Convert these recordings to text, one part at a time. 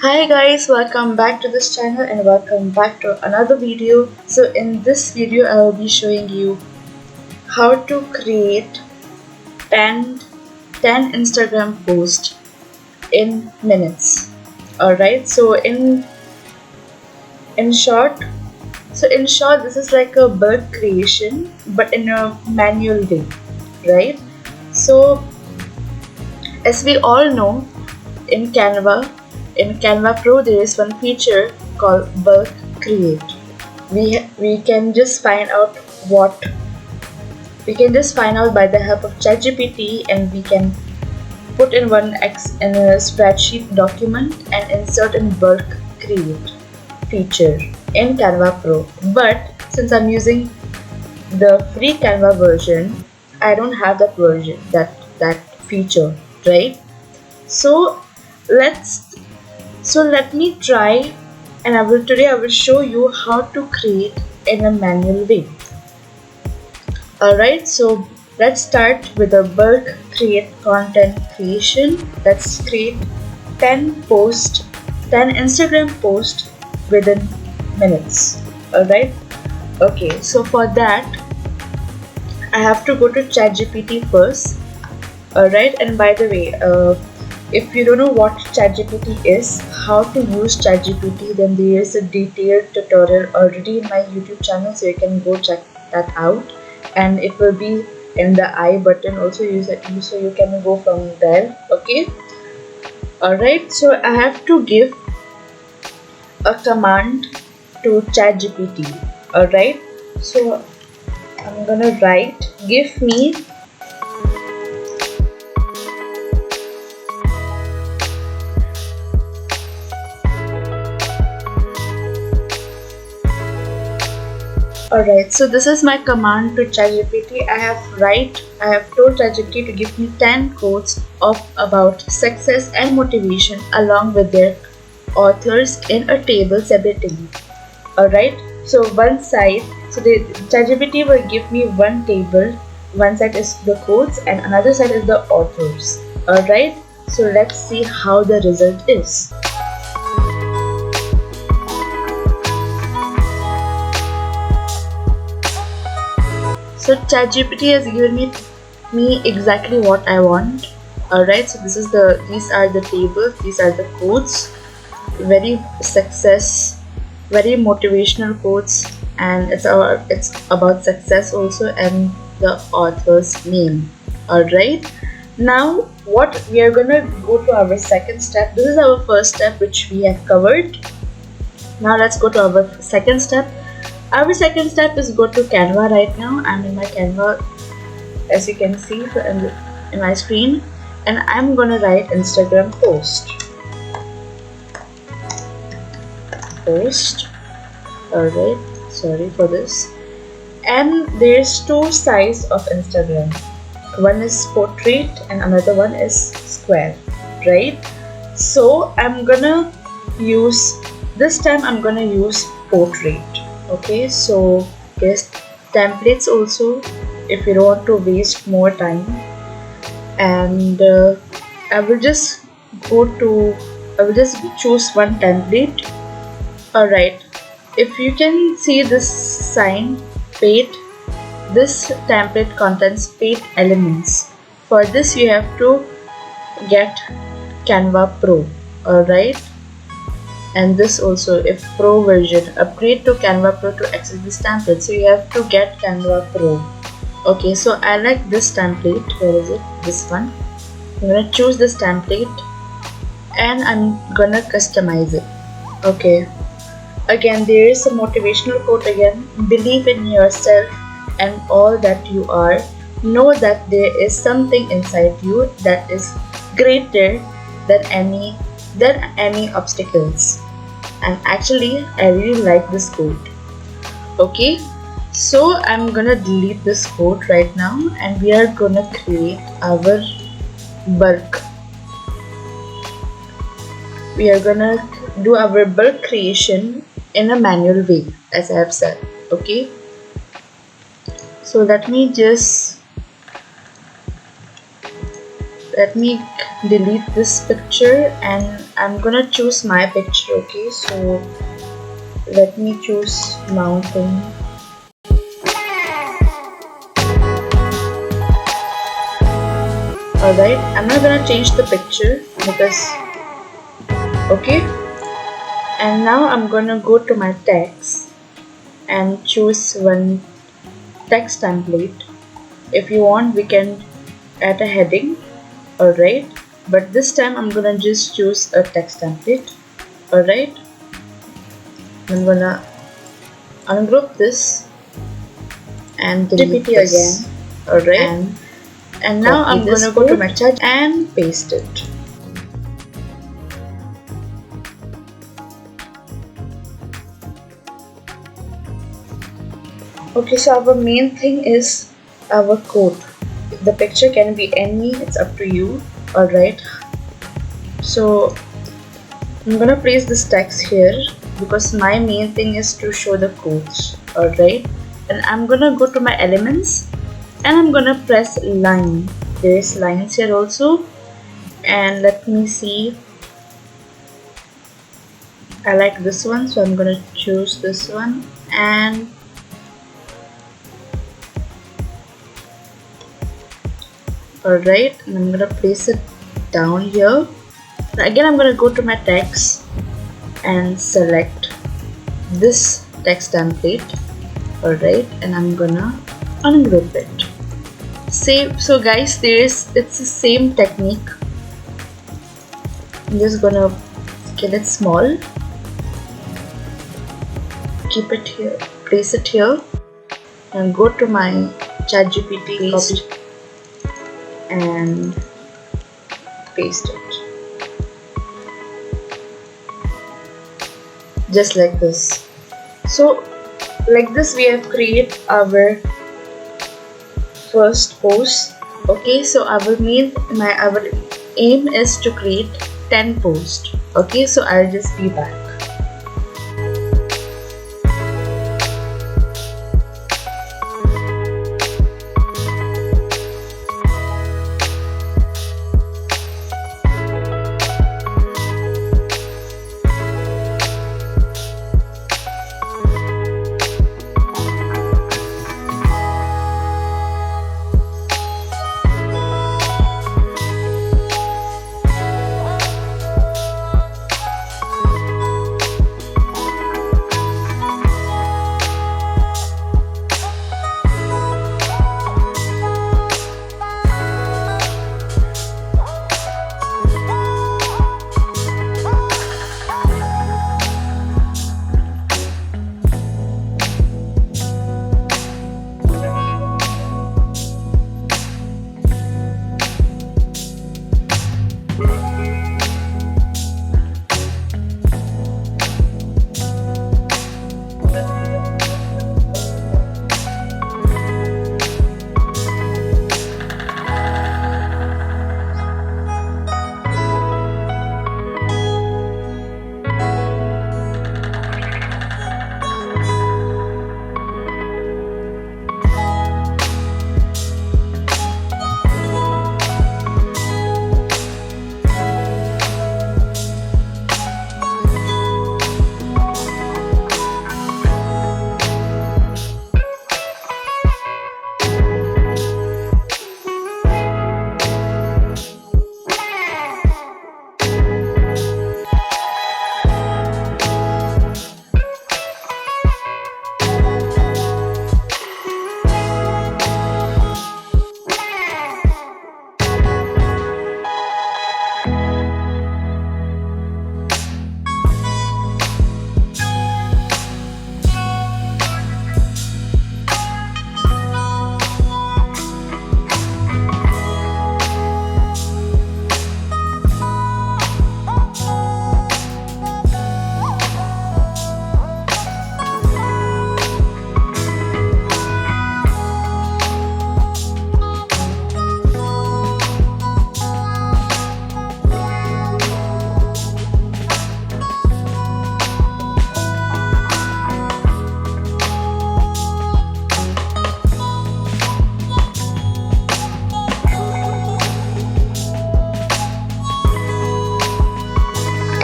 Hi guys, welcome back to this channel and welcome back to another video. So in this video I will be showing you how to create 10 Instagram posts in minutes. Alright, so in short this is like a bulk creation but in a manual way, right? So as we all know, in Canva Pro there is one feature called bulk create. We can just find out what we can just find out by the help of Chatgpt, and we can put in a spreadsheet document and insert in bulk create feature in Canva Pro. But since I'm using the free Canva version, I don't have that feature, right? So let's let me try, and today I will show you how to create in a manual way. Alright, so let's start with a bulk create content creation. Let's create 10 Instagram posts within minutes. Alright, okay, so for that I have to go to Chatgpt first. Alright, and by the way, if you don't know what Chatgpt is, how to use Chatgpt, then there is a detailed tutorial already in my YouTube channel, so you can go check that out, and it will be in the I button also, so you can go from there. Okay. Alright, so I have to give a command to Chatgpt. Alright, so I'm gonna write give me Alright, so this is my command to Chatgpt. I have told Chatgpt to give me 10 quotes of about success and motivation along with their authors in a table separately. Alright, so the Chatgpt will give me one table. One side is the quotes and another side is the authors. Alright, so let's see how the result is. So Chatgpt has given me exactly what I want. Alright, so these are the tables, these are the quotes, very motivational quotes, and it's about success also, and the author's name. Alright, now what we are gonna go to our second step. This is our first step which we have covered. Now let's go to our second step. Our second step is go to Canva. Right now I'm in my Canva, as you can see in my screen, and I'm gonna write Instagram post. Alright, sorry for this. And there's two sides of Instagram. One is portrait and another one is square, right? So this time I'm gonna use portrait. Okay, so there's templates also if you don't want to waste more time, and I will just choose one template. Alright, if you can see this sign paid, this template contains paid elements. For this you have to get Canva Pro. Alright, and this also, if Pro version, upgrade to Canva Pro to access this template, so you have to get Canva Pro. Okay, so I like this template. Where is it? This one. I'm gonna choose this template and I'm gonna customize it. Okay, again there is a motivational quote again: believe in yourself and all that you are, know that there is something inside you that is greater than any obstacles. And actually I really like this quote. Okay, so I'm gonna delete this quote right now, and we are gonna create our bulk. We are gonna do our bulk creation in a manual way, as I have said. Okay, so let me delete this picture and I'm gonna choose my picture. Okay, so let me choose mountain. Alright, I'm not gonna change the picture because okay, and now I'm gonna go to my text and choose one text template. If you want, we can add a heading. Alright, but this time I'm gonna just choose a text template. Alright, I'm gonna ungroup this and delete this again. Alright, and now I'm gonna go to my chat and paste it. Okay, so our main thing is our code. The picture can be any, it's up to you. Alright, so I'm gonna place this text here because my main thing is to show the codes. Alright, and I'm gonna go to my elements and I'm gonna press line. There's lines here also, and let me see, I like this one, so I'm gonna choose this one, and alright, and I'm gonna place it down here. Again, I'm gonna go to my text and select this text template. Alright, and I'm gonna ungroup it. Same, so guys, it's the same technique. I'm just gonna get it small, keep it here, place it here, and go to my Chatgpt, copy and paste it. Just like this. So like this we have created our first post. Okay, so our aim is to create 10 posts. Okay, so I'll just be back.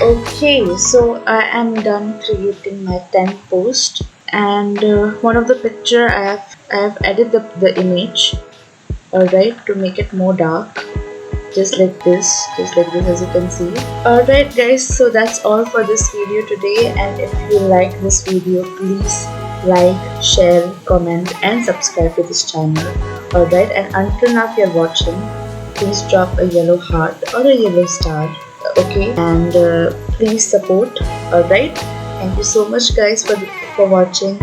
Okay, so I am done creating my 10 post, and one of the picture I have added the image, alright, to make it more dark, just like this, as you can see. Alright guys, so that's all for this video today, and if you like this video, please like, share, comment and subscribe to this channel. Alright, and until now if you're watching, please drop a yellow heart or a yellow star, okay, and please support. Alright, thank you so much guys for watching.